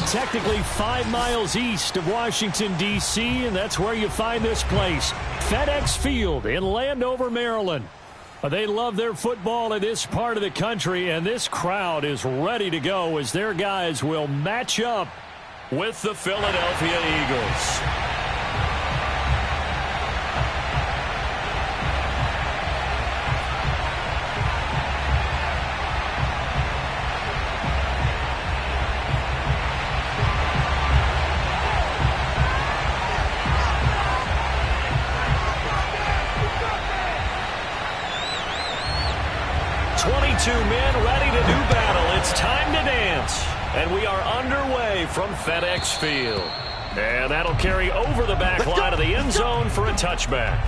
technically 5 miles east of Washington, D.C., and that's where you find this place, FedEx Field in Landover, Maryland. They love their football in this part of the country, and this crowd is ready to go as their guys will match up with the Philadelphia Eagles. Two men ready to do battle. It's time to dance. And we are underway from FedEx Field. And that'll carry over the back line of the end zone for a touchback.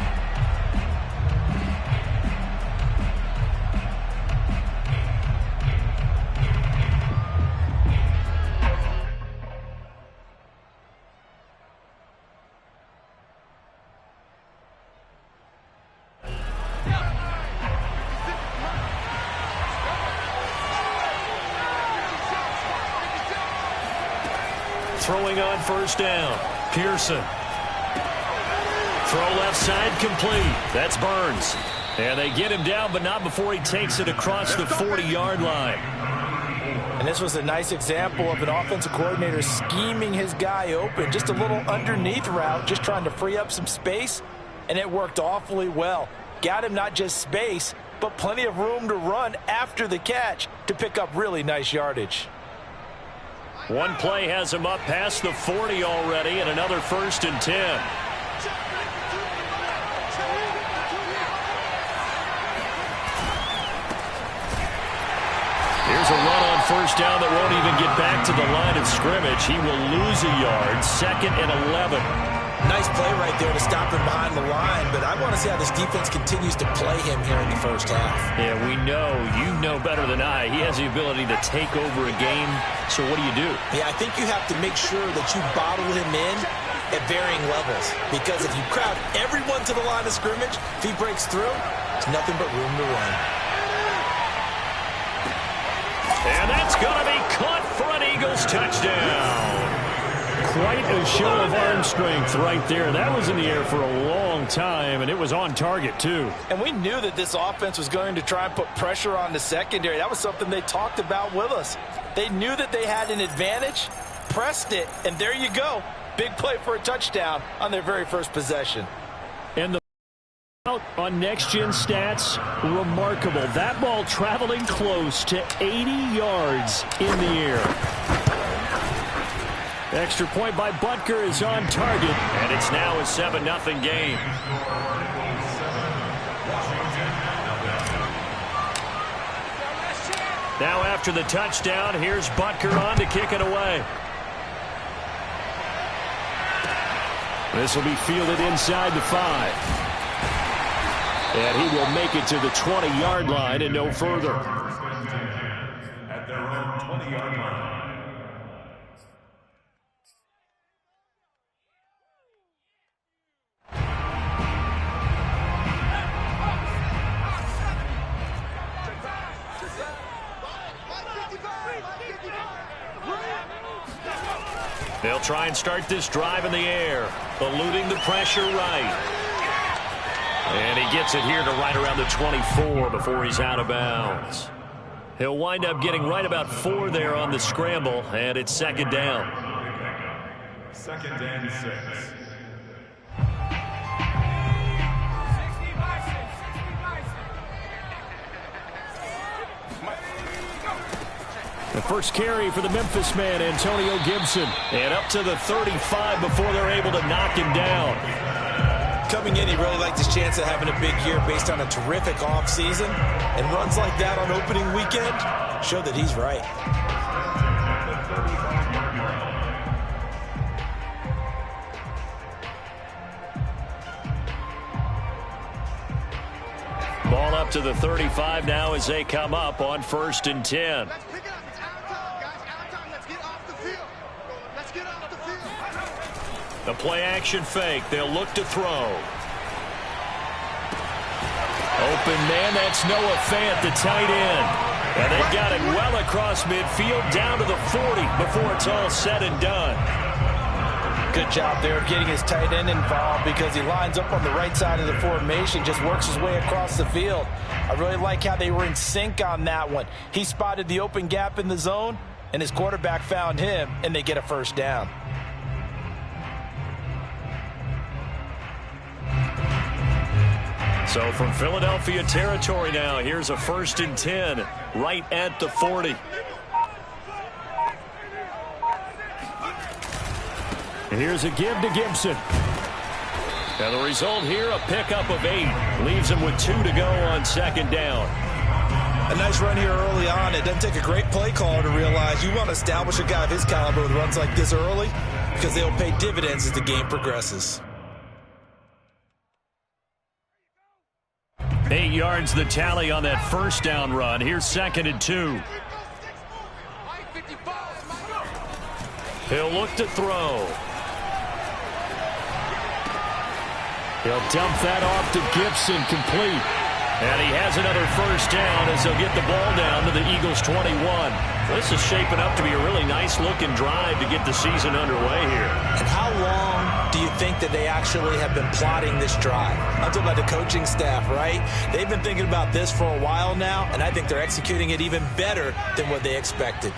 Throwing on first down. Pearson. Throw left side complete. That's Burns. And they get him down, but not before he takes it across the 40-yard line. And this was a nice example of an offensive coordinator scheming his guy open. Just a little underneath route, just trying to free up some space, and it worked awfully well. Got him not just space, but plenty of room to run after the catch to pick up really nice yardage. One play has him up past the 40 already, and another 1st and 10. Here's a run on first down that won't even get back to the line of scrimmage. He will lose a yard. 2nd and 11. Nice play right there to stop him behind the line, but I want to see how this defense continues to play him here in the first half. Yeah, we know. You know better than I. He has the ability to take over a game. So what do? Yeah, I think you have to make sure that you bottle him in at varying levels. Because if you crowd everyone to the line of scrimmage, if he breaks through, it's nothing but room to run. And that's going to be caught for an Eagles touchdown. Quite a show of arm strength right there. That was in the air for a long time, and it was on target, too. And we knew that this offense was going to try and put pressure on the secondary. That was something they talked about with us. They knew that they had an advantage, pressed it, and there you go. Big play for a touchdown on their very first possession. And the out on next-gen stats, remarkable. That ball traveling close to 80 yards in the air. Extra point by Butker is on target, and it's now a 7-0 game. Now after the touchdown, here's Butker on to kick it away. This will be fielded inside the 5. And he will make it to the 20-yard line and no further. At their own 20-yard line. They'll try and start this drive in the air, eluding the pressure right. And he gets it here to right around the 24 before he's out of bounds. He'll wind up getting right about 4 there on the scramble, and it's 2nd down. 2nd and 6. The first carry for the Memphis man, Antonio Gibson. And up to the 35 before they're able to knock him down. Coming in, he really liked his chance of having a big year based on a terrific offseason. And runs like that on opening weekend show that he's right. Ball up to the 35 now as they come up on 1st and 10. The play-action fake. They'll look to throw. Open man, that's Noah Fant, the tight end. And they've got it well across midfield, down to the 40 before it's all said and done. Good job there of getting his tight end involved because he lines up on the right side of the formation, just works his way across the field. I really like how they were in sync on that one. He spotted the open gap in the zone, and his quarterback found him, and they get a first down. So from Philadelphia territory now, here's a 1st and 10 right at the 40. And here's a give to Gibson. And the result here, a pickup of 8. Leaves him with 2 to go on 2nd down. A nice run here early on. It doesn't take a great play caller to realize you want to establish a guy of his caliber with runs like this early because they'll pay dividends as the game progresses. 8 yards the tally on that 1st down run. Here's 2nd and 2. He'll look to throw. He'll dump that off to Gibson, complete. And he has another 1st down as they'll get the ball down to the Eagles' 21. This is shaping up to be a really nice-looking drive to get the season underway here. And how long do you think that they actually have been plotting this drive? I'm talking about the coaching staff, right? They've been thinking about this for a while now, and I think they're executing it even better than what they expected.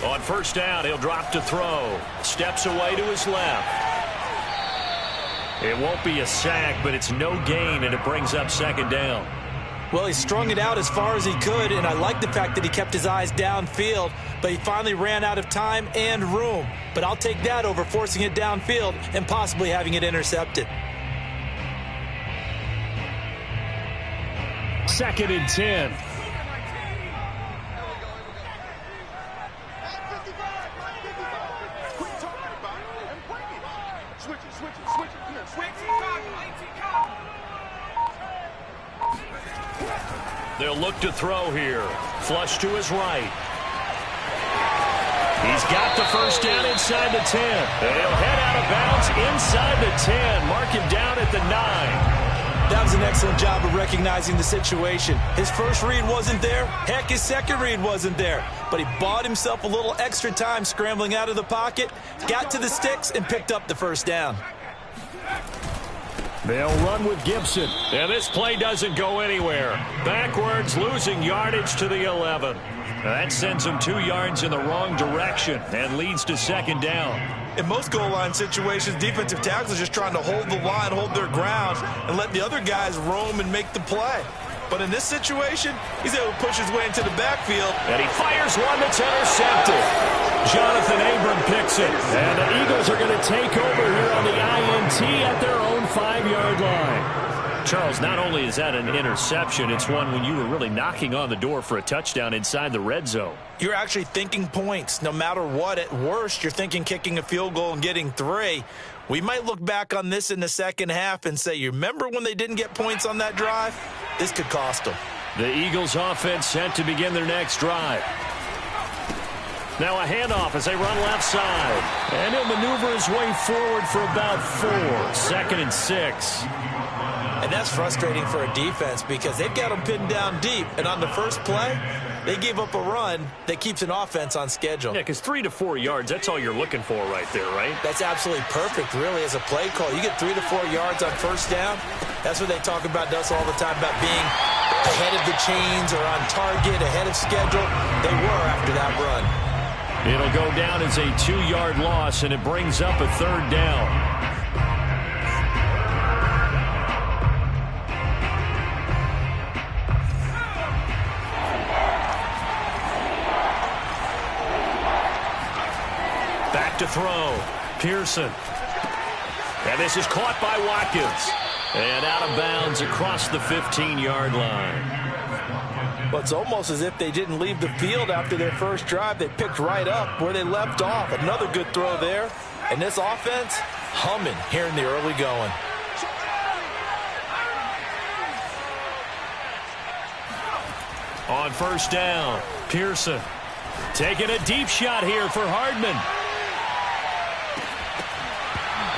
On 1st down, he'll drop to throw. Steps away to his left. It won't be a sack, but it's no gain, and it brings up 2nd down. Well, he strung it out as far as he could, and I like the fact that he kept his eyes downfield, but he finally ran out of time and room. But I'll take that over forcing it downfield and possibly having it intercepted. 2nd and 10. They'll look to throw here. Flush to his right. He's got the 1st down inside the 10. They'll head out of bounds inside the 10. Mark him down at the 9. That was an excellent job of recognizing the situation. His first read wasn't there. Heck, his second read wasn't there. But he bought himself a little extra time scrambling out of the pocket, got to the sticks, and picked up the 1st down. They'll run with Gibson. And this play doesn't go anywhere. Backwards, losing yardage to the 11. That sends them 2 yards in the wrong direction and leads to 2nd down. In most goal line situations, defensive tackles are just trying to hold the line, hold their ground, and let the other guys roam and make the play. But in this situation, he's able to push his way into the backfield. And he fires one that's intercepted. Jonathan Abram picks it. And the Eagles are going to take over here on the INT at their own 5-yard line. Charles, not only is that an interception, it's one when you were really knocking on the door for a touchdown inside the red zone. You're actually thinking points. No matter what, at worst, you're thinking kicking a field goal and getting 3. We might look back on this in the second half and say, you remember when they didn't get points on that drive? This could cost them. The Eagles offense set to begin their next drive. Now a handoff as they run left side. And he'll maneuver his way forward for about 4. 2nd and 6. And that's frustrating for a defense because they've got them pinned down deep. And on the first play, they gave up a run that keeps an offense on schedule. Yeah, because 3 to 4 yards, that's all you're looking for right there, right? That's absolutely perfect, really, as a play call. You get 3 to 4 yards on 1st down. That's what they talk about to us all the time, about being ahead of the chains or on target, ahead of schedule. They were after that run. It'll go down as a 2-yard loss, and it brings up a 3rd down. Back to throw. Pearson. And this is caught by Watkins. And out of bounds across the 15-yard line. Well, it's almost as if they didn't leave the field after their first drive. They picked right up where they left off. Another good throw there. And this offense, humming here in the early going. On 1st down, Pearson taking a deep shot here for Hardman.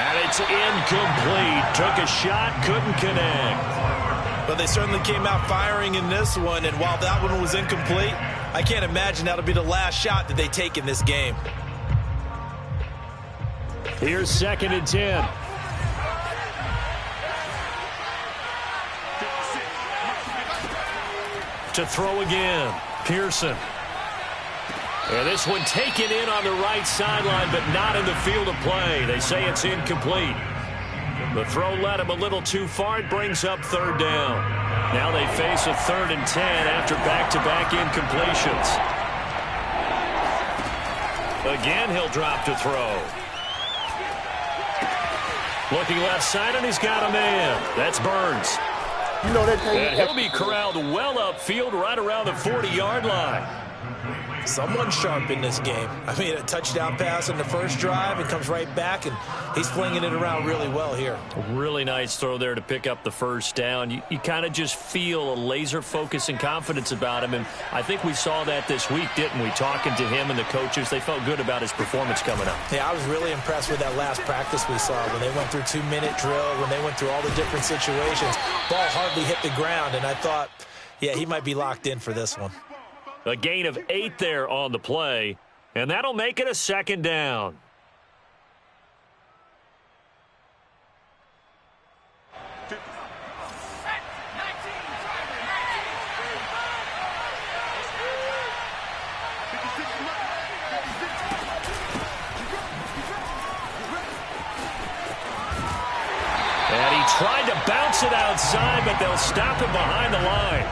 And it's incomplete. Took a shot, couldn't connect. But they certainly came out firing in this one, and while that one was incomplete, I can't imagine that'll be the last shot that they take in this game. Here's 2nd and 10. To throw again, Pearson. And this one taken in on the right sideline, but not in the field of play. They say it's incomplete. The throw led him a little too far. It brings up 3rd down. Now they face a 3rd and 10 after back-to-back incompletions. Again, he'll drop to throw. Looking left side, and he's got a man. That's Burns. You know that thing. And he'll be corralled well upfield right around the 40-yard line. Someone's sharp in this game. I mean, a touchdown pass in the first drive, it comes right back, and he's flinging it around really well here. A really nice throw there to pick up the 1st down. You kind of just feel a laser focus and confidence about him, and I think we saw that this week, didn't we? Talking to him and the coaches, they felt good about his performance coming up. Yeah, I was really impressed with that last practice we saw when they went through 2-minute drill, when they went through all the different situations. Ball hardly hit the ground, and I thought, yeah, he might be locked in for this one. A gain of 8 there on the play, and that'll make it a 2nd down. And he tried to bounce it outside, but they'll stop him behind the line.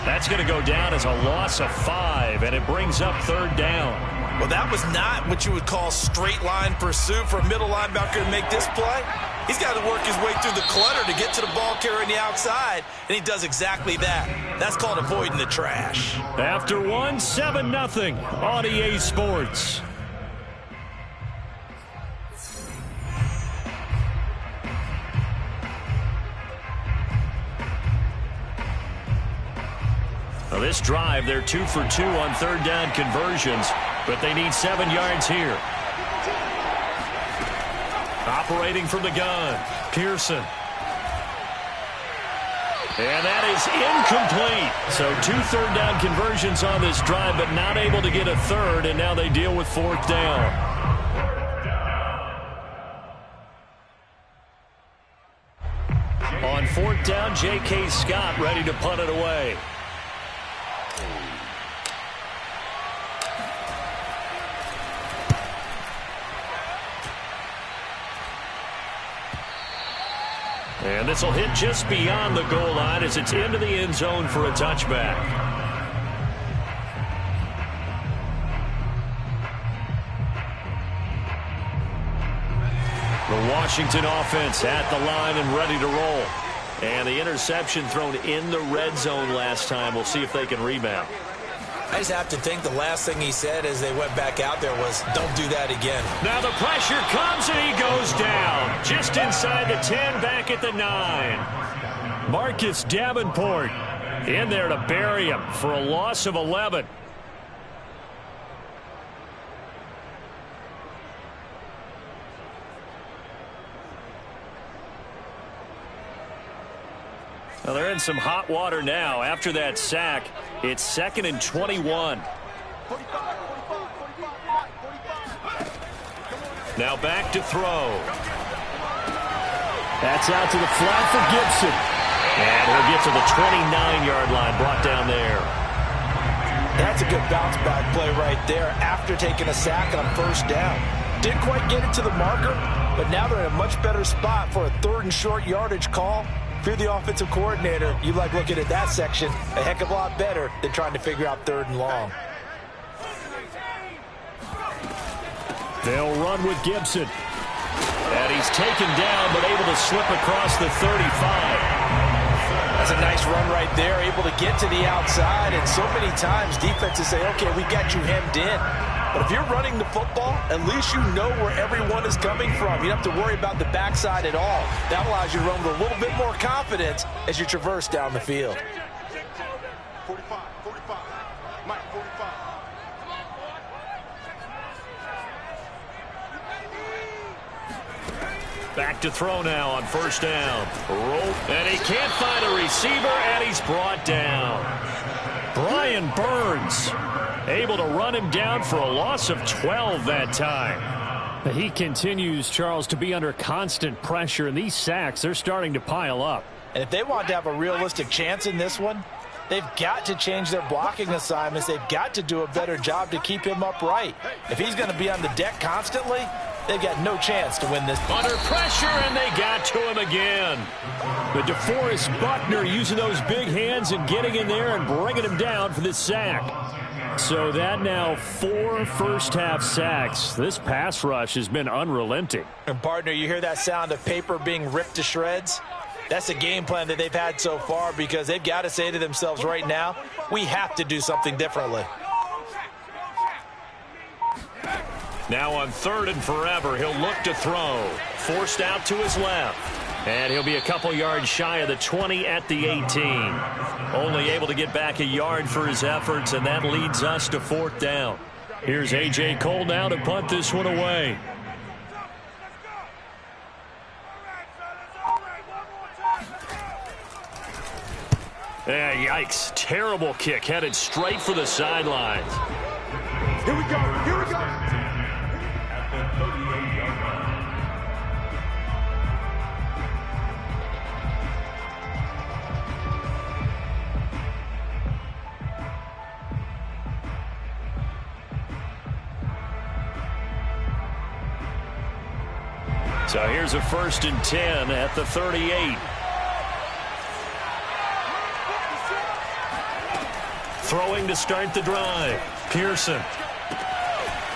That's going to go down as a loss of 5, and it brings up 3rd down. Well, that was not what you would call straight line pursuit for a middle linebacker to make this play. He's got to work his way through the clutter to get to the ball carrier on the outside, and he does exactly that. That's called avoiding the trash. After one, 7-0 on EA Sports. Now this drive, they're 2 for 2 on 3rd down conversions, but they need 7 yards here. Operating from the gun, Pearson. And that is incomplete. So 2 third down conversions on this drive, but not able to get a 3rd, and now they deal with 4th down. On 4th down, J.K. Scott ready to punt it away. And this will hit just beyond the goal line as it's into the end zone for a touchback. The Washington offense at the line and ready to roll. And the interception thrown in the red zone last time. We'll see if they can rebound. I just have to think the last thing he said as they went back out there was, don't do that again. Now the pressure comes and he goes down. Just inside the 10, back at the 9. Marcus Davenport in there to bury him for a loss of 11. Well, they're in some hot water now. After that sack, it's 2nd and 21. Now back to throw. That's out to the flat for Gibson. And he'll get to the 29-yard line, brought down there. That's a good bounce back play right there after taking a sack on 1st down. Didn't quite get it to the marker, but now they're in a much better spot for a 3rd and short yardage call. If you're the offensive coordinator, you like looking at that section a heck of a lot better than trying to figure out 3rd and long. They'll run with Gibson. And he's taken down, but able to slip across the 35. That's a nice run right there, able to get to the outside. And so many times defenses say, okay, we got you hemmed in. But if you're running the football, at least you know where everyone is coming from. You don't have to worry about the backside at all. That allows you to run with a little bit more confidence as you traverse down the field. 45, Mike, 45. Back to throw now on first down. And he can't find a receiver, and he's brought down. Brian Burns able to run him down for a loss of 12 that time. He continues, Charles, to be under constant pressure, and these sacks, they're starting to pile up. And if they want to have a realistic chance in this one, they've got to change their blocking assignments. They've got to do a better job to keep him upright. If he's going to be on the deck constantly, they've got no chance to win this. Under pressure, and they got to him again. But DeForest Buckner using those big hands and getting in there and bringing him down for the sack. So that now 4 first-half sacks. This pass rush has been unrelenting. And, partner, you hear that sound of paper being ripped to shreds? That's the game plan that they've had so far, because they've got to say to themselves right now, we have to do something differently. Now on 3rd and forever, he'll look to throw. Forced out to his left. And he'll be a couple yards shy of the 20 at the 18. Only able to get back a yard for his efforts, and that leads us to 4th down. Here's A.J. Cole now to punt this one away. Yikes. Terrible kick headed straight for the sidelines. Here we go. Here we go. At the 38-yard line. So here's a 1st and 10 at the 38. Throwing to start the drive. Pearson.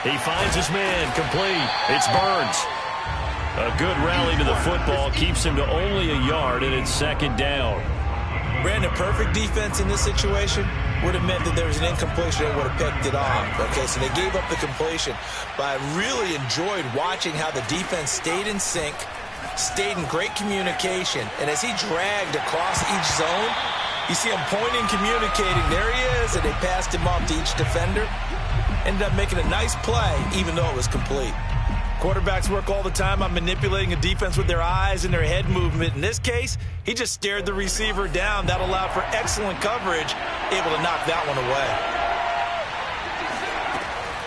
He finds his man. Complete. It's Burns. A good rally to the football keeps him to only a yard, and it's 2nd down. Brandon, perfect defense in this situation would have meant that there was an incompletion. They would have picked it off. Okay, so they gave up the completion. But I really enjoyed watching how the defense stayed in sync, stayed in great communication, and as he dragged across each zone, you see him pointing, communicating. There he is, and they passed him off to each defender. Ended up making a nice play, even though it was complete. Quarterbacks work all the time on manipulating a defense with their eyes and their head movement. In this case, he just stared the receiver down. That allowed for excellent coverage, able to knock that one away.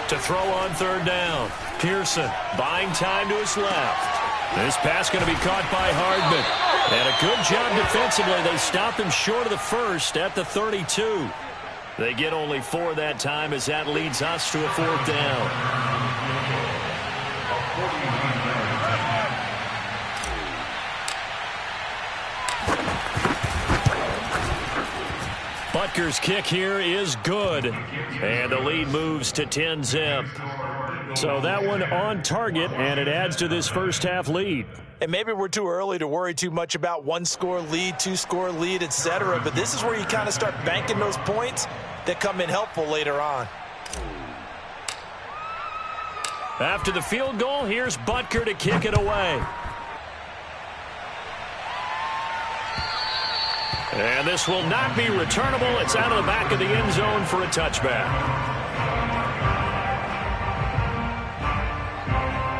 To throw on 3rd down. Pearson buying time to his left. This pass going to be caught by Hardman. And a good job defensively. They stop him short of the 1st at the 32. They get only 4 that time, as that leads us to a 4th down. Butker's kick here is good. And the lead moves to 10-zip. So that one on target, and it adds to this first-half lead. And maybe we're too early to worry too much about 1-score lead, 2-score lead, etc. But this is where you kind of start banking those points that come in helpful later on. After the field goal, here's Butker to kick it away. And this will not be returnable. It's out of the back of the end zone for a touchback.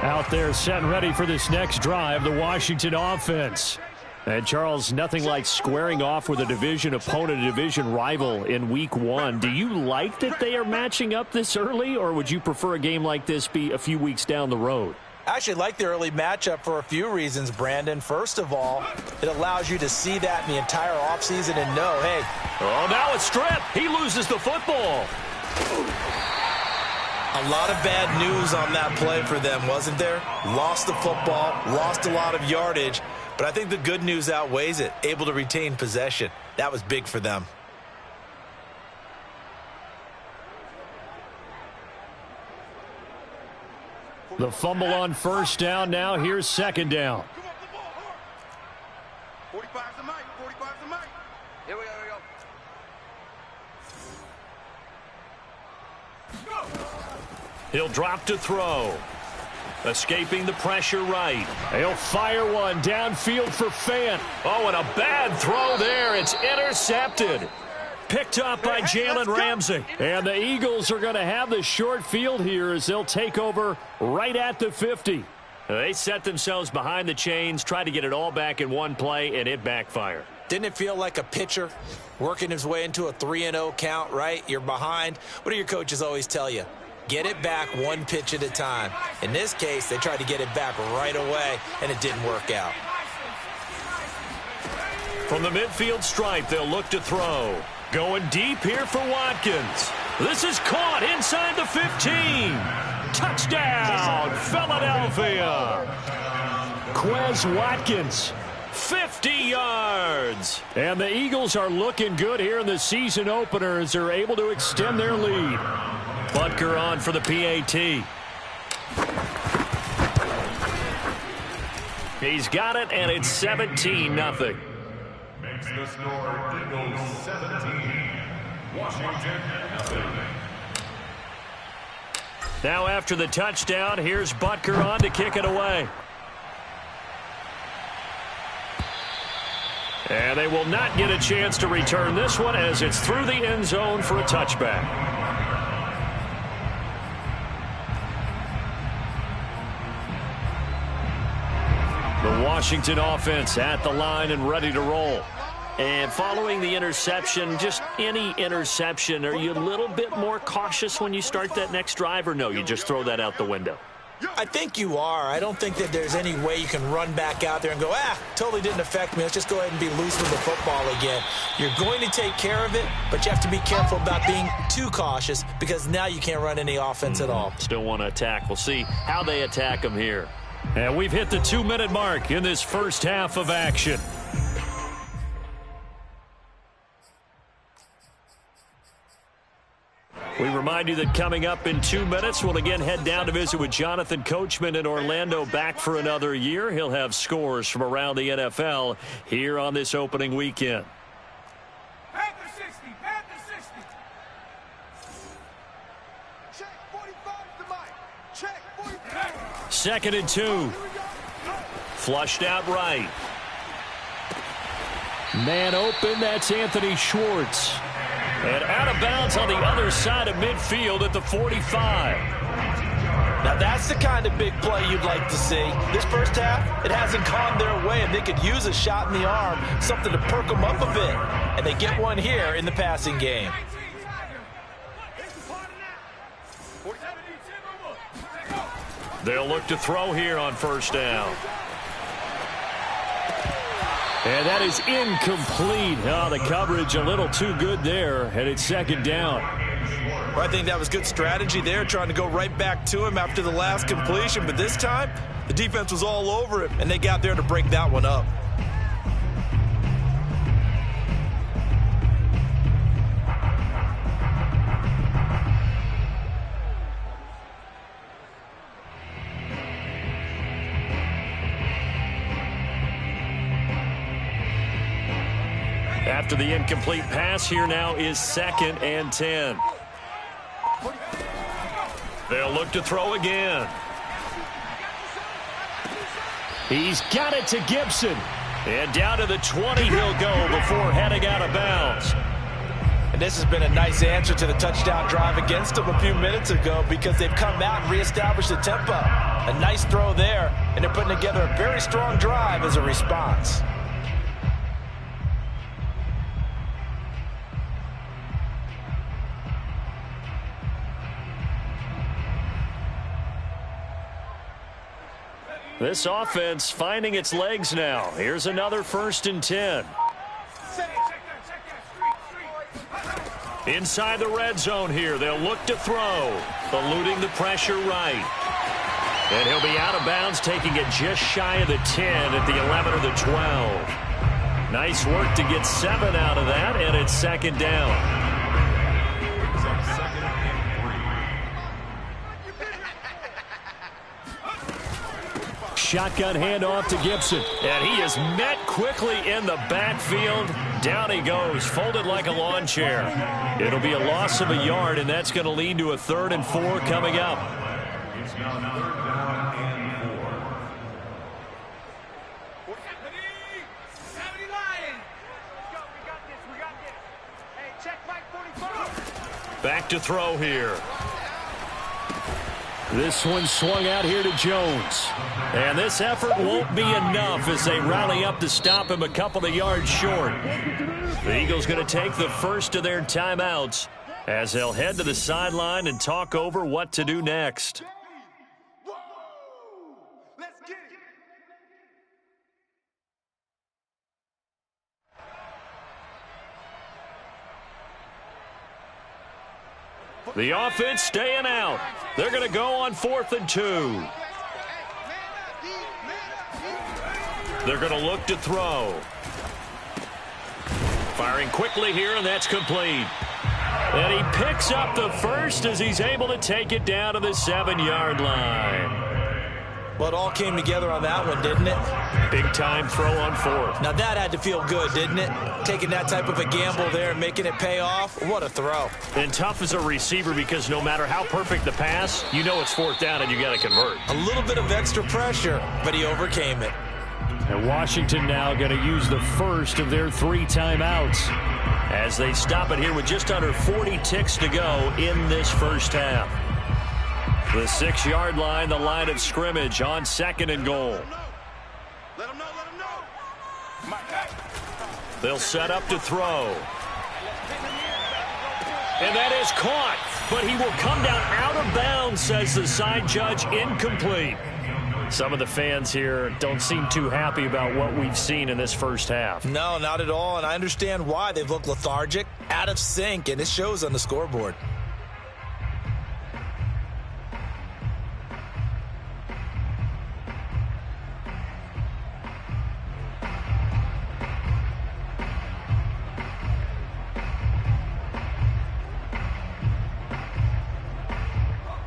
Out there set and ready for this next drive, the Washington offense. And, Charles, nothing like squaring off with a division opponent, a division rival in Week 1. Do you like that they are matching up this early, or would you prefer a game like this be a few weeks down the road? I actually like the early matchup for a few reasons, Brandon. First of all, it allows you to see that in the entire offseason and know, hey. Oh, now it's stripped. He loses the football. A lot of bad news on that play for them, wasn't there? Lost the football, lost a lot of yardage. But I think the good news outweighs it. Able to retain possession. That was big for them. The fumble on first down. Now here's 2nd down. 45's the mic. 45's the mic. Here we go. He'll drop to throw. Escaping the pressure right. He'll fire one downfield for Fant. Oh, and a bad throw there. It's intercepted. Picked up by Jalen Ramsey. And the Eagles are going to have the short field here as they'll take over right at the 50. They set themselves behind the chains, tried to get it all back in one play, and it backfired. Didn't it feel like a pitcher working his way into a 3-0 count, right? You're behind. What do your coaches always tell you? Get it back one pitch at a time. In this case, they tried to get it back right away, and it didn't work out. From the midfield stripe, they'll look to throw. Going deep here for Watkins. This is caught inside the 15. Touchdown, Philadelphia. Quez Watkins, 50 yards. And the Eagles are looking good here in the season opener as they're able to extend their lead. Butker on for the PAT. He's got it, and it's 17-0. Makes the score Eagles 17, Washington nothing. Now after the touchdown, here's Butker on to kick it away. And they will not get a chance to return this one as it's through the end zone for a touchback. The Washington offense at the line and ready to roll. And following the interception, just any interception, are you a little bit more cautious when you start that next drive, or no, you just throw that out the window? I think you are. I don't think that there's any way you can run back out there and go, totally didn't affect me. Let's just go ahead and be loose with the football again. You're going to take care of it, but you have to be careful about being too cautious because now you can't run any offense at all. Still want to attack. We'll see how they attack them here. And we've hit the 2-minute mark in this first half of action. We remind you that coming up in 2 minutes, we'll again head down to visit with Jonathan Coachman in Orlando, back for another year. He'll have scores from around the NFL here on this opening weekend. Panther 60, Panther 60. Check 45 to Mike. Check 45. 2nd and 2. Flushed out right. Man open, that's Anthony Schwartz. And out of bounds on the other side of midfield at the 45. Now that's the kind of big play you'd like to see. This first half, it hasn't gone their way, and they could use a shot in the arm, something to perk them up a bit. And they get one here in the passing game. They'll look to throw here on first down. And that is incomplete. Oh, the coverage a little too good there, and it's 2nd down. Well, I think that was good strategy there, trying to go right back to him after the last completion. But this time, the defense was all over it, and they got there to break that one up. After the incomplete pass, here now is 2nd and 10. They'll look to throw again. He's got it to Gibson. And down to the 20 he'll go before heading out of bounds. And this has been a nice answer to the touchdown drive against them a few minutes ago because they've come out and reestablished the tempo. A nice throw there, and they're putting together a very strong drive as a response. This offense finding its legs now. Here's another 1st and 10. Inside the red zone here, they'll look to throw. Eluding the pressure right. And he'll be out of bounds, taking it just shy of the 10 at the 11 or the 12. Nice work to get 7 out of that, and it's 2nd down. Shotgun handoff to Gibson. And he is met quickly in the backfield. Down he goes, folded like a lawn chair. It'll be a loss of a yard, and that's going to lead to a 3rd and 4 coming up. It's now 3rd down and 4. Back to throw here. This one swung out here to Jones. And this effort won't be enough as they rally up to stop him a couple of yards short. The Eagles going to take the first of their timeouts as they'll head to the sideline and talk over what to do next. The offense staying out. They're going to go on 4th and 2. They're going to look to throw. Firing quickly here, and that's complete. And he picks up the first as he's able to take it down to the 7-yard line. Well, it all came together on that one, didn't it? Big-time throw on 4th. Now, that had to feel good, didn't it? Taking that type of a gamble there and making it pay off. What a throw. And tough as a receiver because no matter how perfect the pass, you know it's 4th down and you got to convert. A little bit of extra pressure, but he overcame it. And Washington now going to use the first of their 3 timeouts as they stop it here with just under 40 ticks to go in this first half. The 6-yard line, the line of scrimmage on 2nd and goal. Let him know. They'll set up to throw. And that is caught, but he will come down out of bounds, says the side judge, incomplete. Some of the fans here don't seem too happy about what we've seen in this first half. No, not at all, and I understand why. They've looked lethargic, out of sync, and it shows on the scoreboard.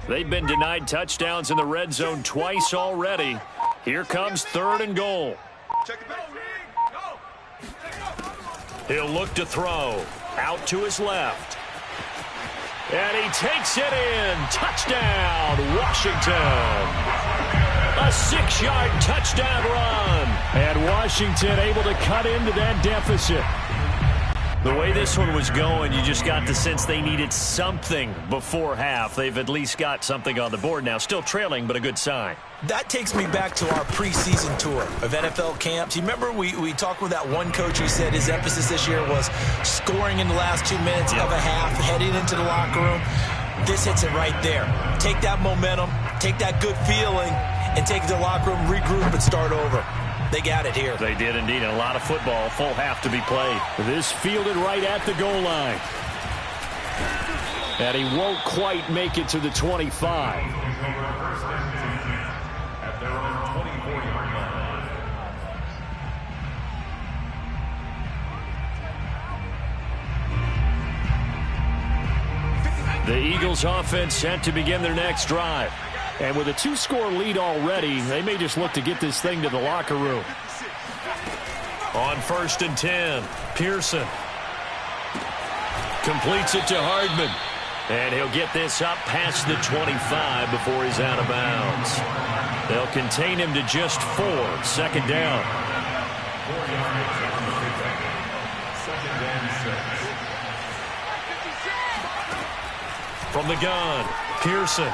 They've been denied touchdowns in the red zone twice already. Here comes 3rd and goal. He'll look to throw. Out to his left. And he takes it in. Touchdown, Washington. A 6-yard touchdown run. And Washington able to cut into that deficit. The way this one was going, you just got the sense they needed something before half. They've at least got something on the board now. Still trailing, but a good sign. That takes me back to our preseason tour of NFL camps. You remember we talked with that one coach who said his emphasis this year was scoring in the last 2 minutes of a half, heading into the locker room. This hits it right there. Take that momentum, take that good feeling, and take it to the locker room, regroup, and start over. They got it here. They did indeed. And a lot of football, full half to be played. This fielded right at the goal line. And he won't quite make it to the 25. At their own 24-yard line. The Eagles offense set to begin their next drive. And with a 2-score lead already, they may just look to get this thing to the locker room. On 1st and 10, Pearson completes it to Hardman. And he'll get this up past the 25 before he's out of bounds. They'll contain him to just 4, 2nd down. 4 yards on the pickup. 2nd and 6. From the gun, Pearson.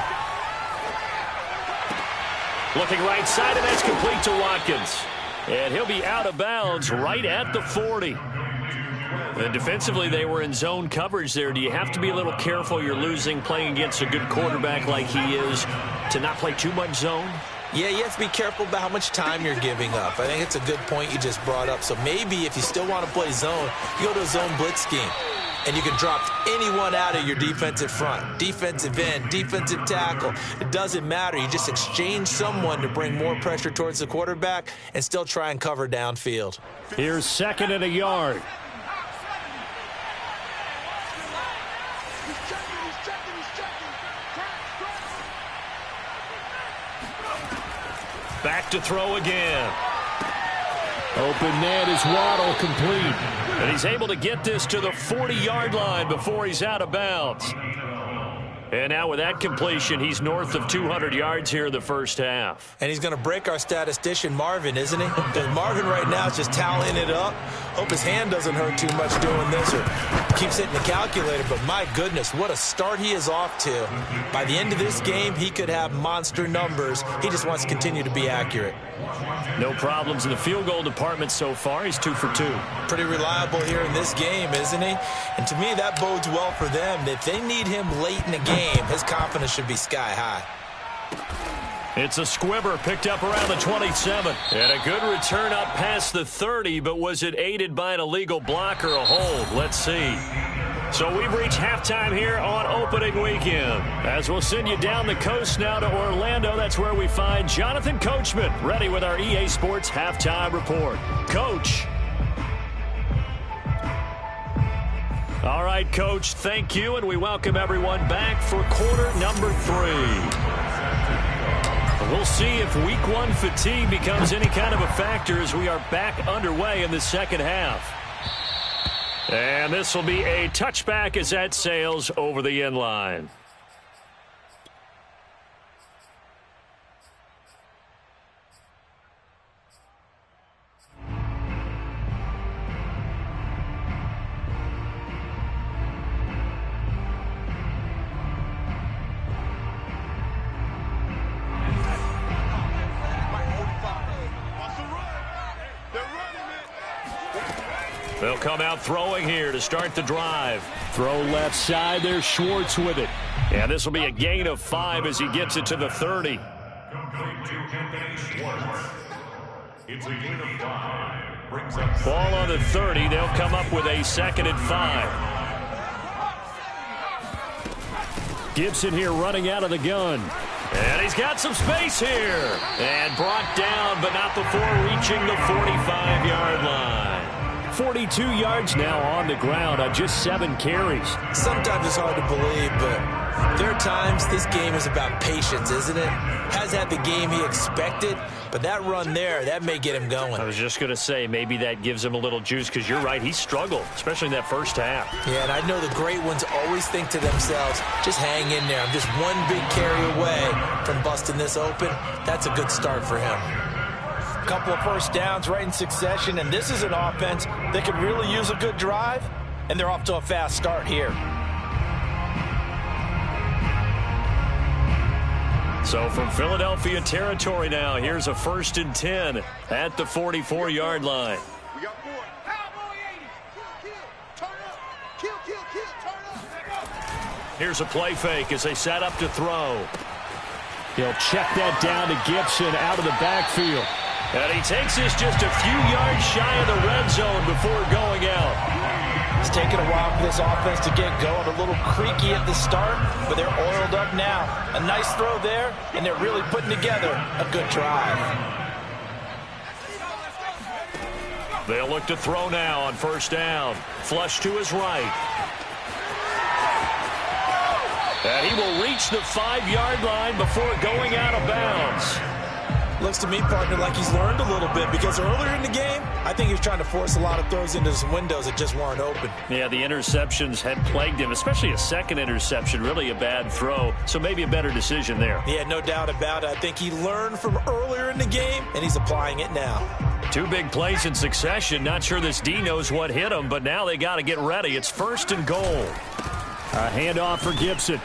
Looking right side, and that's complete to Watkins. And he'll be out of bounds right at the 40. And defensively, they were in zone coverage there. Do you have to be a little careful? You're losing playing against a good quarterback like he is to not play too much zone? Yeah, you have to be careful about how much time you're giving up. I think it's a good point you just brought up. So maybe if you still want to play zone, you go to a zone blitz scheme. And you can drop anyone out of your defensive front, defensive end, defensive tackle. It doesn't matter. You just exchange someone to bring more pressure towards the quarterback and still try and cover downfield. Here's 2nd and a yard. Back to throw again. Open net is Waddle, complete. And he's able to get this to the 40-yard line before he's out of bounds. And now with that completion, he's north of 200 yards here in the first half. And he's going to break our statistician, Marvin, isn't he? Because Marvin right now is just tallying it up. Hope his hand doesn't hurt too much doing this or keeps hitting the calculator. But my goodness, what a start he is off to. By the end of this game, he could have monster numbers. He just wants to continue to be accurate. No problems in the field goal department so far. He's 2 for 2. Pretty reliable here in this game, isn't he? And to me, that bodes well for them. If they need him late in the game, his confidence should be sky high. It's a squibber picked up around the 27. And a good return up past the 30, but was it aided by an illegal block or a hold? Let's see. So we've reached halftime here on opening weekend. As we'll send you down the coast now to Orlando, that's where we find Jonathan Coachman, ready with our EA Sports halftime report. Coach. All right, Coach, thank you, and we welcome everyone back for quarter number 3. We'll see if week 1 fatigue becomes any kind of a factor as we are back underway in the second half. And this will be a touchback as that sails over the end line. They'll come out throwing here to start the drive. Throw left side. There's Schwartz with it. And this will be a gain of 5 as he gets it to the 30. Complete to Anthony Schwartz. It's a gain of 5. Brings up Ball on the 30. They'll come up with a 2nd and 5. Gibson here running out of the gun. And he's got some space here. And brought down, but not before reaching the 45-yard line. 42 yards now on the ground on just 7 carries. Sometimes it's hard to believe, but there are times this game is about patience, isn't it? Has had the game he expected, but that run there, that may get him going. I was just going to say, maybe that gives him a little juice, because you're right, he struggled, especially in that first half. Yeah, and I know the great ones always think to themselves, just hang in there. I'm just one big carry away from busting this open. That's a good start for him. Couple of first downs right in succession, and this is an offense that could really use a good drive, and they're off to a fast start here. So from Philadelphia territory now, here's a 1st and 10 at the 44-yard line. We got 4. Cowboy 80. Kill, turn up. Kill, turn up. Here's a play fake as they set up to throw. He'll check that down to Gibson out of the backfield. And he takes this just a few yards shy of the red zone before going out. It's taken a while for this offense to get going. A little creaky at the start, but they're oiled up now. A nice throw there, and they're really putting together a good drive. They'll look to throw now on 1st down. Flush to his right. And he will reach the 5-yard line before going out of bounds. Looks to me, partner, like he's learned a little bit, because earlier in the game, I think he was trying to force a lot of throws into some windows that just weren't open. Yeah, the interceptions had plagued him, especially a second interception, really a bad throw. So maybe a better decision there. Yeah, no doubt about it. I think he learned from earlier in the game, and he's applying it now. 2 big plays in succession. Not sure this D knows what hit him, but now they got to get ready. It's 1st and goal. A handoff for Gibson.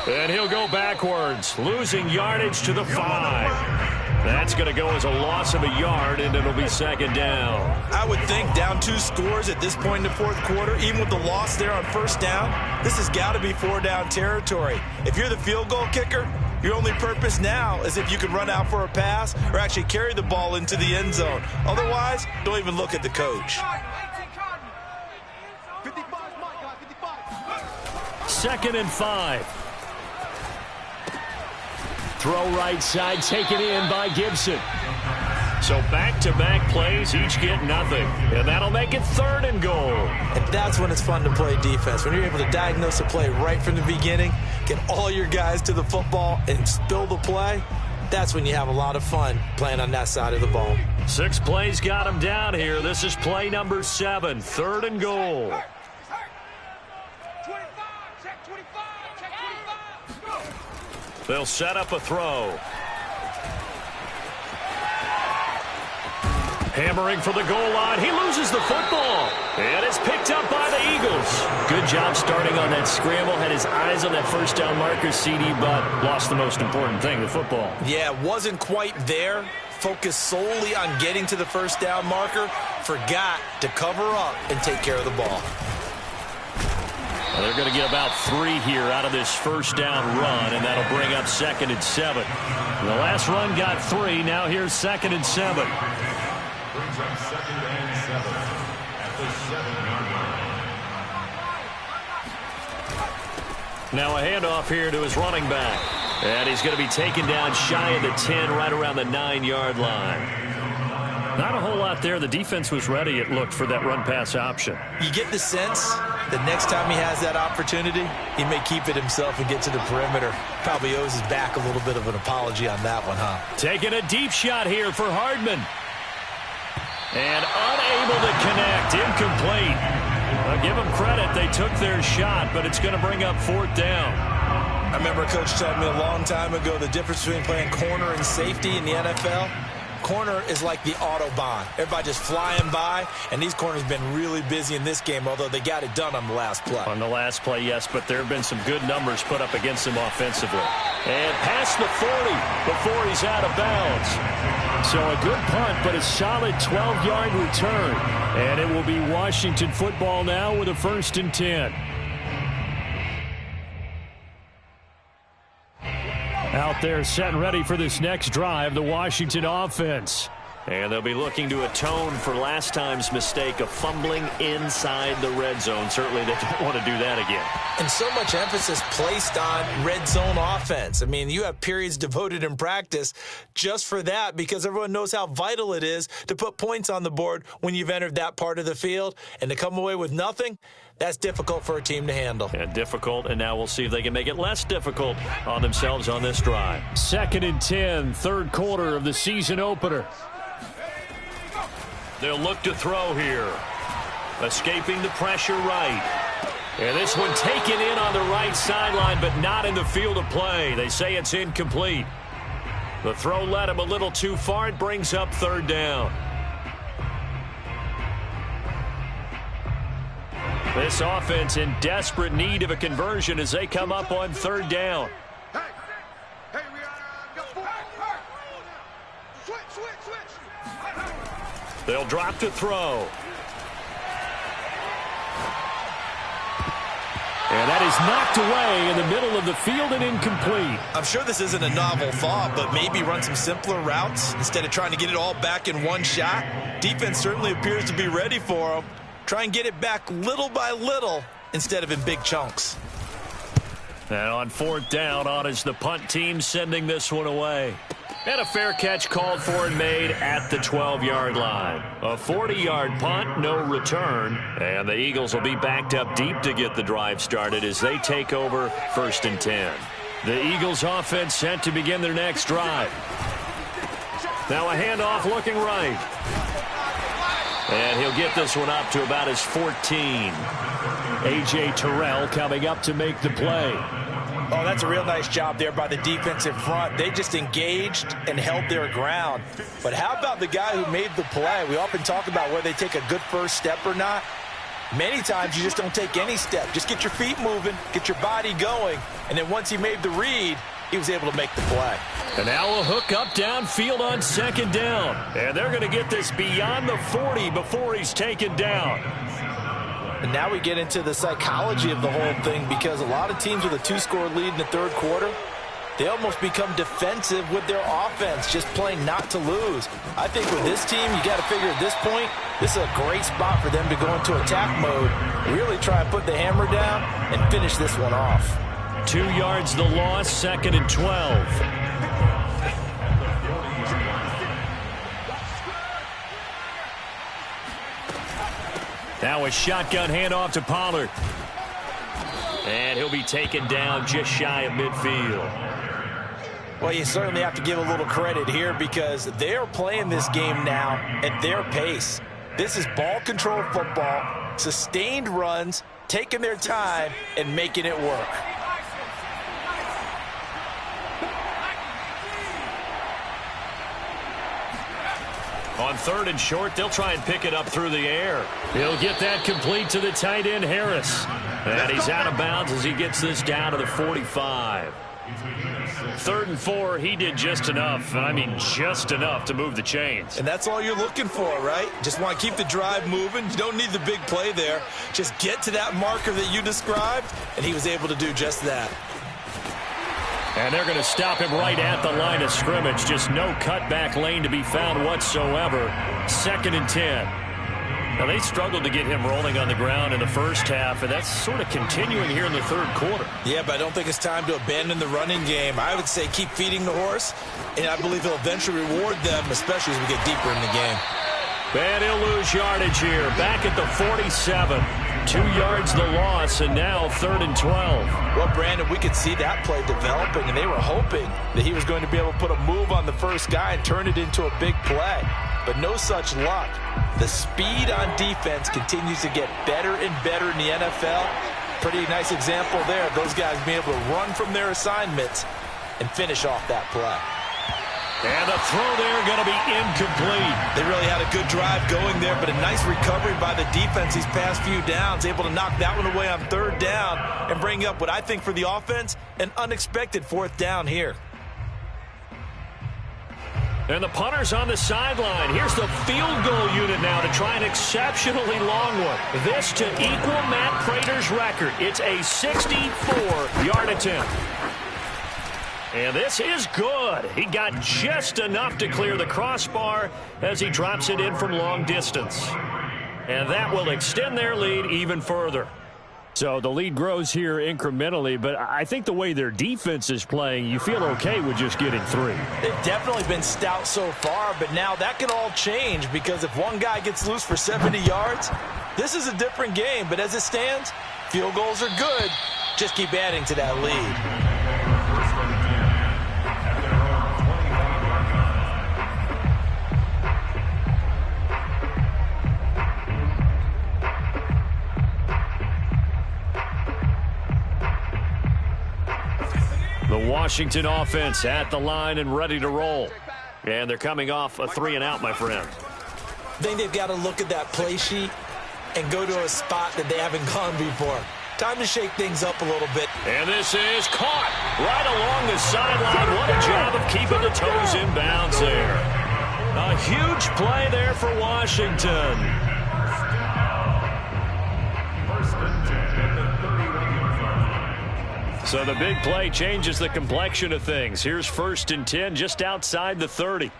And he'll go backwards, losing yardage to the 5. That's going to go as a loss of a yard, and it'll be 2nd down. I would think down 2 scores at this point in the 4th quarter, even with the loss there on 1st down, this has got to be 4-down territory. If you're the field goal kicker, your only purpose now is if you can run out for a pass or actually carry the ball into the end zone. Otherwise, don't even look at the coach. 2nd and 5. Throw right side, taken in by Gibson. So back-to-back plays, each get nothing. And that'll make it 3rd and goal. And that's when it's fun to play defense. When you're able to diagnose a play right from the beginning, get all your guys to the football and spill the play, that's when you have a lot of fun playing on that side of the ball. 6 plays got him down here. This is play number 7, 3rd and goal. 25, check 25, check 25. They'll set up a throw. Hammering for the goal line. He loses the football. And it's picked up by the Eagles. Good job starting on that scramble. Had his eyes on that first down marker, CD, but lost the most important thing, the football. Yeah, wasn't quite there. Focused solely on getting to the first down marker. Forgot to cover up and take care of the ball. Well, they're going to get about 3 here out of this first down run, and that'll bring up 2nd and 7. The last run got 3. Now here's 2nd and 7. Brings up 2nd and 7 at the 7-yard line. Now a handoff here to his running back. And he's going to be taken down shy of the 10, right around the 9-yard line. Not a whole lot there. The defense was ready, it looked, for that run-pass option. You get the sense that next time he has that opportunity, he may keep it himself and get to the perimeter. Probably owes his back a little bit of an apology on that one, huh? Taking a deep shot here for Hardman. And unable to connect. Incomplete. I'll give them credit. They took their shot, but it's going to bring up 4th down. I remember a coach telling me a long time ago the difference between playing corner and safety in the NFL. Corner is like the Autobahn. Everybody just flying by, and these corners have been really busy in this game, although they got it done on the last play. On the last play, yes, but there have been some good numbers put up against him offensively. And past the 40 before he's out of bounds. So a good punt, but a solid 12-yard return. And it will be Washington football now with a 1st and 10. Out there set and ready for this next drive, the Washington offense. And they'll be looking to atone for last time's mistake of fumbling inside the red zone. Certainly they don't want to do that again. And so much emphasis placed on red zone offense. I mean, you have periods devoted in practice just for that because everyone knows how vital it is to put points on the board when you've entered that part of the field. And to come away with nothing, that's difficult for a team to handle. And difficult, and now we'll see if they can make it less difficult on themselves on this drive. 2nd and 10, 3rd quarter of the season opener. They'll look to throw here. Escaping the pressure right. And this one taken in on the right sideline, but not in the field of play. They say it's incomplete. The throw led him a little too far. It brings up 3rd down. This offense in desperate need of a conversion as they come up on 3rd down. Hey, we got 4. Switch. They'll drop to throw. And that is knocked away in the middle of the field and incomplete. I'm sure this isn't a novel thought, but maybe run some simpler routes instead of trying to get it all back in one shot. Defense certainly appears to be ready for him. Try and get it back little by little instead of in big chunks. And on 4th down, on is the punt team sending this one away. And a fair catch called for and made at the 12-yard line. A 40-yard punt, no return. And the Eagles will be backed up deep to get the drive started as they take over 1st and 10. The Eagles offense set to begin their next drive. Now a handoff looking right. And he'll get this one up to about his 14. A.J. Terrell coming up to make the play. Oh, that's a real nice job there by the defensive front. They just engaged and held their ground. But how about the guy who made the play? We often talk about whether they take a good first step or not. Many times you just don't take any step. Just get your feet moving, get your body going, and then once he made the read, he was able to make the play. And now a hook up downfield on 2nd down. And they're going to get this beyond the 40 before he's taken down. And now we get into the psychology of the whole thing because a lot of teams with a 2-score lead in the 3rd quarter, they almost become defensive with their offense, just playing not to lose. I think with this team, you got to figure at this point, this is a great spot for them to go into attack mode, really try and put the hammer down and finish this one off. 2 yards the loss, 2nd and 12. Now a shotgun handoff to Pollard. And he'll be taken down just shy of midfield. Well, you certainly have to give a little credit here because they're playing this game now at their pace. This is ball control football, sustained runs, taking their time and making it work. On 3rd and short, they'll try and pick it up through the air. He'll get that complete to the tight end, Harris. And he's out of bounds as he gets this down to the 45. 3rd and 4, he did just enough, and I mean just enough to move the chains. And that's all you're looking for, right? Just want to keep the drive moving. You don't need the big play there. Just get to that marker that you described, and he was able to do just that. And they're going to stop him right at the line of scrimmage. Just no cutback lane to be found whatsoever. 2nd and 10. Now, they struggled to get him rolling on the ground in the first half, and that's sort of continuing here in the 3rd quarter. Yeah, but I don't think it's time to abandon the running game. I would say keep feeding the horse, and I believe he'll eventually reward them, especially as we get deeper in the game. And he'll lose yardage here. Back at the 47. 2 yards the loss, and now 3rd and 12. Well, Brandon, we could see that play developing, and they were hoping that he was going to be able to put a move on the first guy and turn it into a big play. But no such luck. The speed on defense continues to get better and better in the NFL. Pretty nice example there of those guys being able to run from their assignments and finish off that play. And the throw there going to be incomplete. They really had a good drive going there, but a nice recovery by the defense these past few downs, able to knock that one away on 3rd down and bring up what I think for the offense, an unexpected 4th down here. And the punter's on the sideline. Here's the field goal unit now to try an exceptionally long one. This to equal Matt Prater's record. It's a 64-yard attempt. And this is good. He got just enough to clear the crossbar as he drops it in from long distance. And that will extend their lead even further. So the lead grows here incrementally, but I think the way their defense is playing, you feel okay with just getting 3. They've definitely been stout so far, but now that can all change because if one guy gets loose for 70 yards, this is a different game. But as it stands, field goals are good. Just keep adding to that lead. The Washington offense at the line and ready to roll. And they're coming off a 3-and-out, my friend. I think they've got to look at that play sheet and go to a spot that they haven't gone before. Time to shake things up a little bit. And this is caught right along the sideline. What a job of keeping the toes in bounds there. A huge play there for Washington. So the big play changes the complexion of things. Here's 1st and 10 just outside the 30.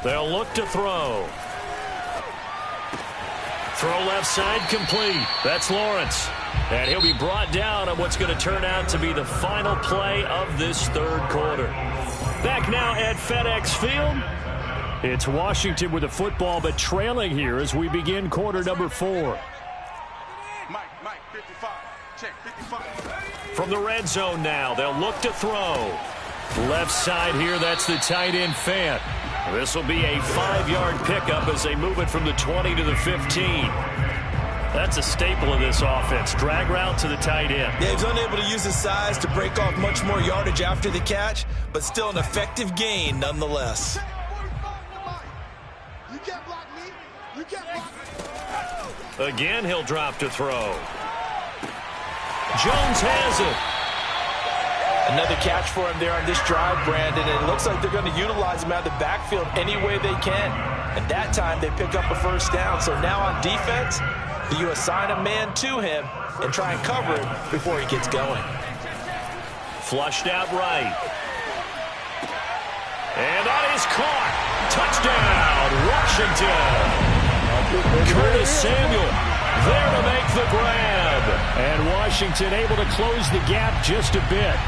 They'll look to throw. Throw left side complete. That's Lawrence. And he'll be brought down on what's going to turn out to be the final play of this 3rd quarter. Back now at FedEx Field. It's Washington with the football, but trailing here as we begin quarter number 4. Mike, 55. Check, 55. From the red zone now, they'll look to throw. Left side here, that's the tight end Fant. This will be a 5-yard pickup as they move it from the 20 to the 15. That's a staple of this offense. Drag route to the tight end. Yeah, he's unable to use his size to break off much more yardage after the catch, but still an effective gain nonetheless. You can't block me. You can't block me. Again, he'll drop to throw. Jones has it. Another catch for him there on this drive, Brandon. And it looks like they're going to utilize him out of the backfield any way they can. At that time, they pick up a 1st down. So now on defense, you assign a man to him and try and cover it before he gets going. Flushed out right. And that is caught. Touchdown, Washington. Curtis Samuel there to make the grab. And Washington able to close the gap just a bit.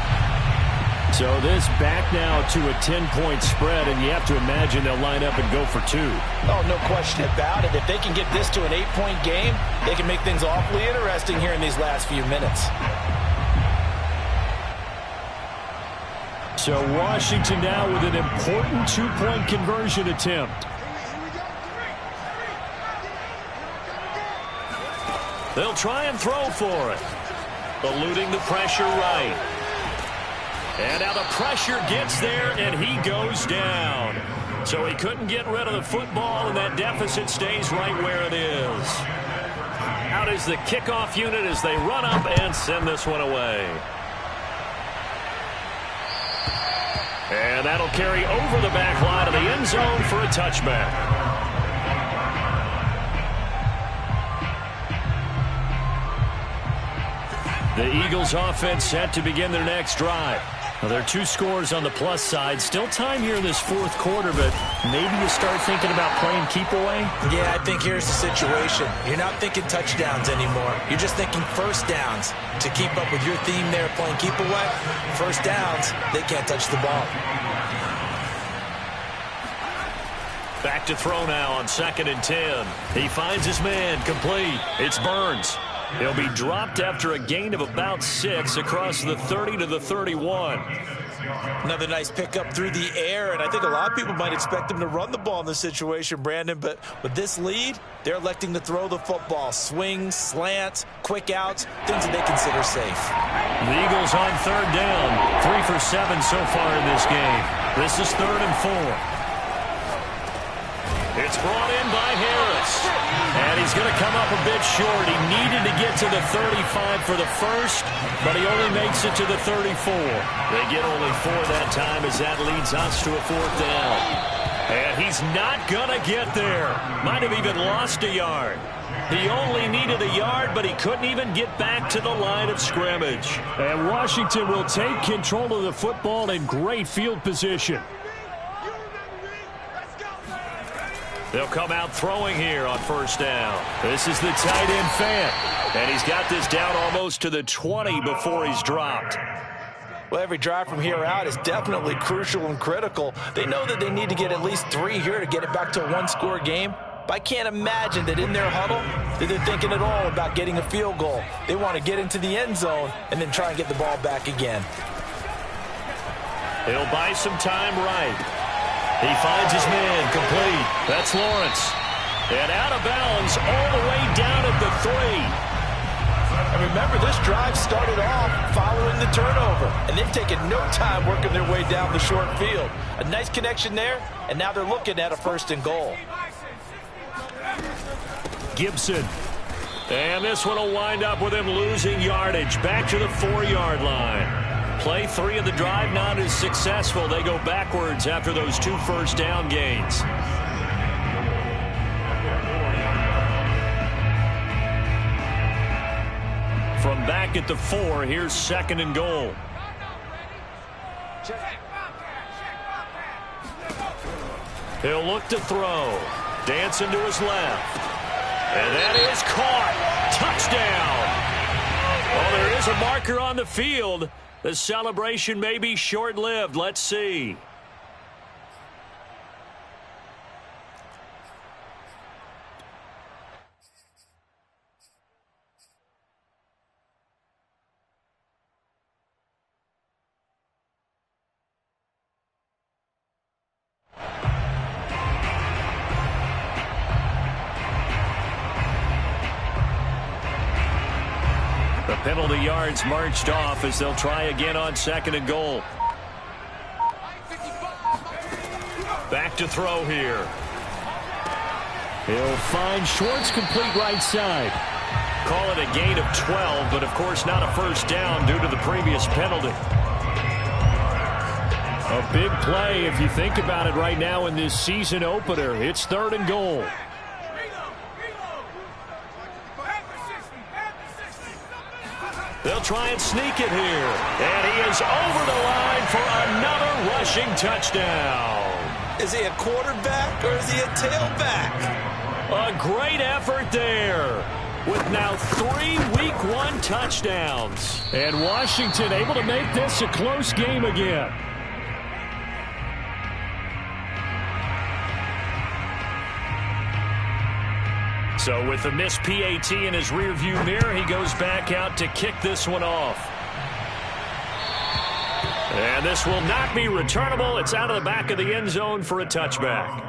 So this back now to a 10-point spread, and you have to imagine they'll line up and go for 2. Oh, no question about it. If they can get this to an 8-point game, they can make things awfully interesting here in these last few minutes. So Washington now with an important 2-point conversion attempt. They'll try and throw for it. Eluding the pressure right. And now the pressure gets there, and he goes down. So he couldn't get rid of the football, and that deficit stays right where it is. Out is the kickoff unit as they run up and send this one away. And that'll carry over the back line of the end zone for a touchback. The Eagles offense set to begin their next drive. Well, there are 2 scores on the plus side. Still time here in this 4th quarter, but maybe you start thinking about playing keep away? Yeah, I think here's the situation. You're not thinking touchdowns anymore. You're just thinking first downs. To keep up with your theme there, playing keep away, first downs, they can't touch the ball. Back to throw now on 2nd and 10. He finds his man, complete. It's Burns. He'll be dropped after a gain of about 6 across the 30 to the 31. Another nice pickup through the air, and I think a lot of people might expect him to run the ball in this situation, Brandon, but with this lead, they're electing to throw the football. Swings, slants, quick outs, things that they consider safe. The Eagles on 3rd down. 3 for 7 so far in this game. This is 3rd and 4. It's brought in by Harris. And he's going to come up a bit short. He needed to get to the 35 for the first, but he only makes it to the 34. They get only 4 that time as that leads us to a 4th down. And he's not going to get there. Might have even lost a yard. He only needed a yard, but he couldn't even get back to the line of scrimmage. And Washington will take control of the football in great field position. They'll come out throwing here on 1st down. This is the tight end Fant. And he's got this down almost to the 20 before he's dropped. Well, every drive from here out is definitely crucial and critical. They know that they need to get at least 3 here to get it back to a 1-score game. But I can't imagine that in their huddle that they're thinking at all about getting a field goal. They want to get into the end zone and then try and get the ball back again. He'll buy some time right. He finds his man, complete. That's Lawrence. And out of bounds all the way down at the 3. And remember, this drive started off following the turnover. And they've taken no time working their way down the short field. A nice connection there, and now they're looking at a 1st and goal. Gibson. And this one will wind up with him losing yardage. Back to the 4-yard line. Play 3 of the drive not as successful. They go backwards after those 2 first down gains. From back at the 4, here's 2nd and goal. He'll look to throw. Dancing to his left. And that is caught. Touchdown. Well, there is a marker on the field. The celebration may be short-lived. Let's see. The penalty yards marched off as they'll try again on 2nd and goal. Back to throw here. He'll find Schwartz, complete right side. Call it a gain of 12, but of course not a first down due to the previous penalty. A big play if you think about it right now in this season opener. It's 3rd and goal. They'll try and sneak it here. And he is over the line for another rushing touchdown. Is he a quarterback or is he a tailback? A great effort there. With now 3 Week 1 touchdowns. And Washington able to make this a close game again. So with the missed PAT in his rearview mirror, he goes back out to kick this one off. And this will not be returnable. It's out of the back of the end zone for a touchback.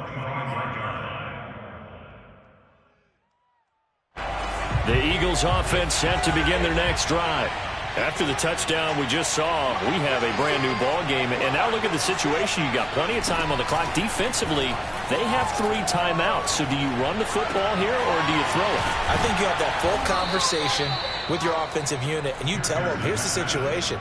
The Eagles offense set to begin their next drive. After the touchdown we just saw, we have a brand new ball game. And now look at the situation. You got plenty of time on the clock. Defensively, they have 3 timeouts. So do you run the football here or do you throw it? I think you have that full conversation with your offensive unit, and you tell them, here's the situation.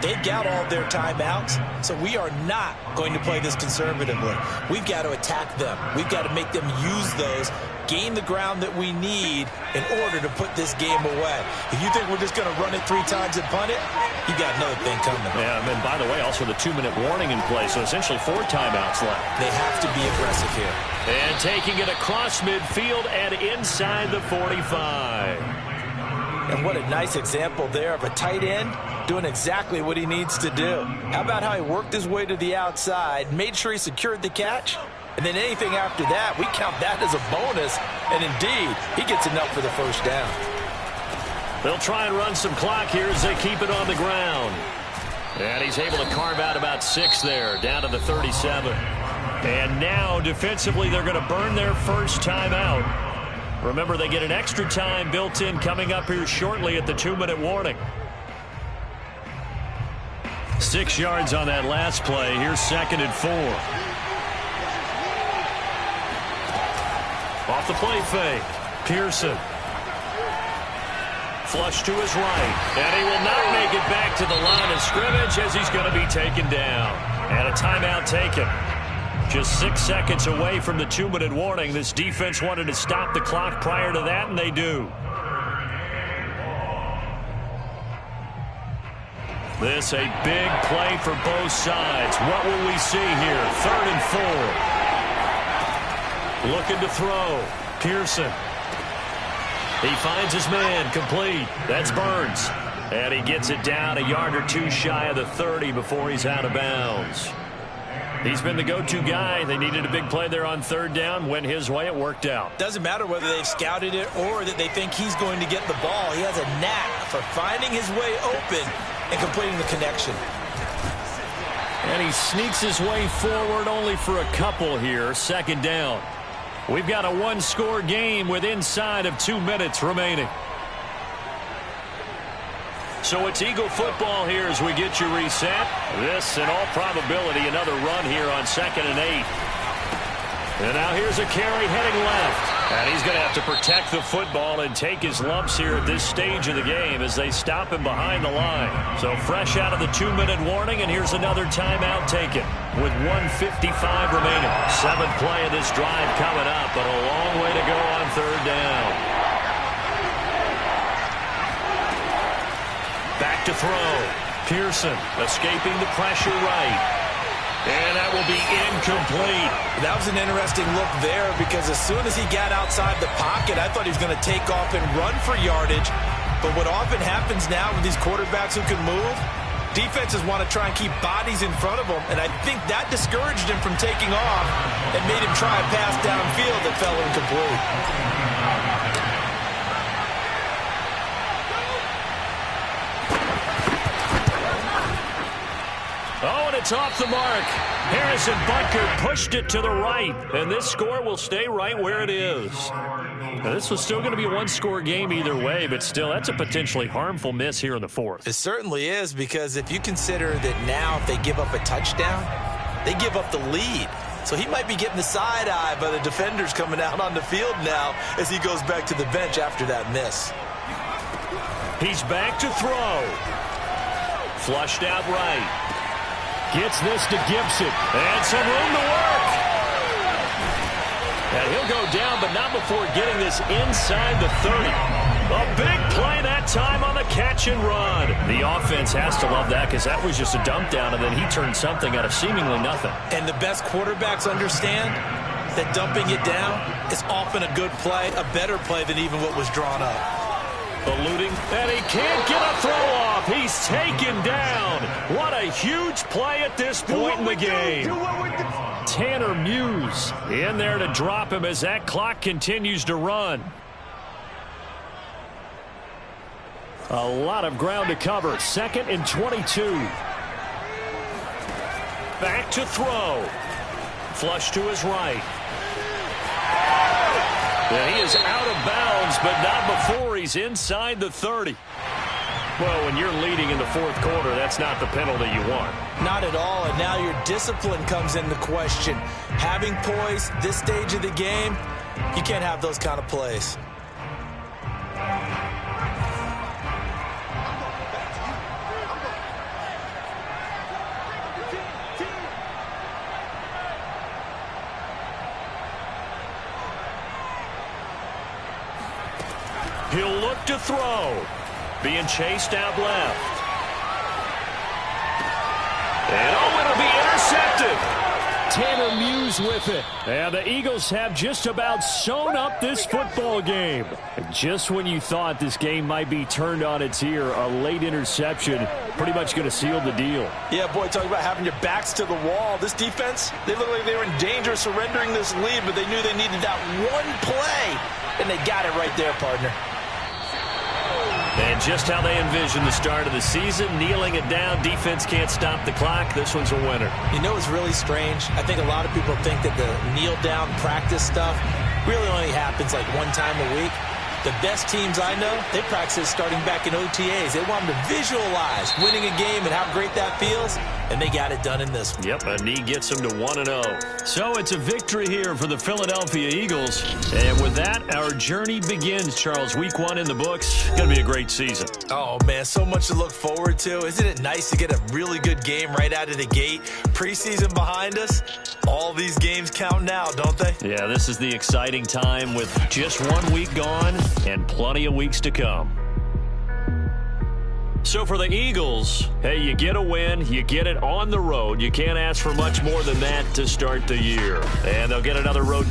They've got all their timeouts, so we are not going to play this conservatively. We've got to attack them. We've got to make them use those, gain the ground that we need in order to put this game away. If you think we're just going to run it 3 times and punt it, you got another thing coming. Yeah, and by the way, also the 2-minute warning in play, so essentially 4 timeouts left. They have to be aggressive here. And taking it across midfield and inside the 45. And what a nice example there of a tight end doing exactly what he needs to do. How about how he worked his way to the outside, made sure he secured the catch, and then anything after that, we count that as a bonus. And indeed, he gets enough for the first down. They'll try and run some clock here as they keep it on the ground. And he's able to carve out about 6 there, down to the 37. And now, defensively, they're going to burn their first timeout. Remember, they get an extra time built in coming up here shortly at the 2-minute warning. 6 yards on that last play. Here's 2nd and 4. Off the play fake. Pearson. Flush to his right. And he will not make it back to the line of scrimmage as he's going to be taken down. And a timeout taken. Just 6 seconds away from the 2-minute warning. This defense wanted to stop the clock prior to that, and they do. This a big play for both sides. What will we see here? 3rd and 4. Looking to throw. Pearson. He finds his man. Complete. That's Burns. And he gets it down a yard or 2 shy of the 30 before he's out of bounds. He's been the go-to guy. They needed a big play there on 3rd down. Went his way. It worked out. Doesn't matter whether they've scouted it or that they think he's going to get the ball. He has a knack for finding his way open and completing the connection. And he sneaks his way forward only for a couple here. 2nd down. We've got a 1-score game with inside of 2 minutes remaining. So it's Eagle football here as we get you reset. This, in all probability, another run here on 2nd and 8. And now here's a carry heading left. And he's going to have to protect the football and take his lumps here at this stage of the game as they stop him behind the line. So fresh out of the 2-minute warning, and here's another timeout taken with 1:55 remaining. 7th play of this drive coming up, but a long way to go on 3rd down. Back to throw. Pearson escaping the pressure right. And that will be incomplete. That was an interesting look there because as soon as he got outside the pocket, I thought he was going to take off and run for yardage. But what often happens now with these quarterbacks who can move, defenses want to try and keep bodies in front of them. And I think that discouraged him from taking off and made him try a pass downfield that fell incomplete. Oh, and it's off the mark. Harrison Butker pushed it to the right, and this score will stay right where it is. Now, this was still going to be a 1-score game either way, but still, that's a potentially harmful miss here in the 4th. It certainly is, because if you consider that now if they give up a touchdown, they give up the lead. So he might be getting the side eye by the defenders coming out on the field now as he goes back to the bench after that miss. He's back to throw. Flushed out right. Gets this to Gibson. And some room to work. And he'll go down, but not before getting this inside the 30. A big play that time on the catch and run. The offense has to love that because that was just a dump down, and then he turned something out of seemingly nothing. And the best quarterbacks understand that dumping it down is often a good play, a better play than even what was drawn up. Eluding, and he can't get a throw off. He's taken down. What a huge play at this point in the game. Tanner Muse in there to drop him as that clock continues to run. A lot of ground to cover. 2nd and 22. Back to throw. Flush to his right. And he is out of bounds, but not before he's inside the 30. Well, when you're leading in the fourth quarter, that's not the penalty you want. Not at all, and now your discipline comes into question. Having poise this stage of the game, you can't have those kind of plays. He'll look to throw. Being chased out left. And it'll be intercepted. Tanner Muse with it. And the Eagles have just about sewn up this football game. And just when you thought this game might be turned on its ear, a late interception pretty much going to seal the deal. Yeah, boy, talk about having your backs to the wall. This defense, they looked like they were in danger of surrendering this lead, but they knew they needed that one play, and they got it right there, partner. And just how they envisioned the start of the season, kneeling it down, defense can't stop the clock. This one's a winner. You know what's really strange? I think a lot of people think that the kneel-down practice stuff really only happens like one time a week. The best teams I know, they practice starting back in OTAs. They want them to visualize winning a game and how great that feels, and they got it done in this one. Yep, a knee gets them to 1-0. So it's a victory here for the Philadelphia Eagles. And with that, our journey begins, Charles. Week 1 in the books. Going to be a great season. Oh, man, so much to look forward to. Isn't it nice to get a really good game right out of the gate? Preseason behind us. All these games count now, don't they? Yeah, this is the exciting time with just 1 week gone and plenty of weeks to come. So for the Eagles, hey, you get a win, you get it on the road. You can't ask for much more than that to start the year. And they'll get another road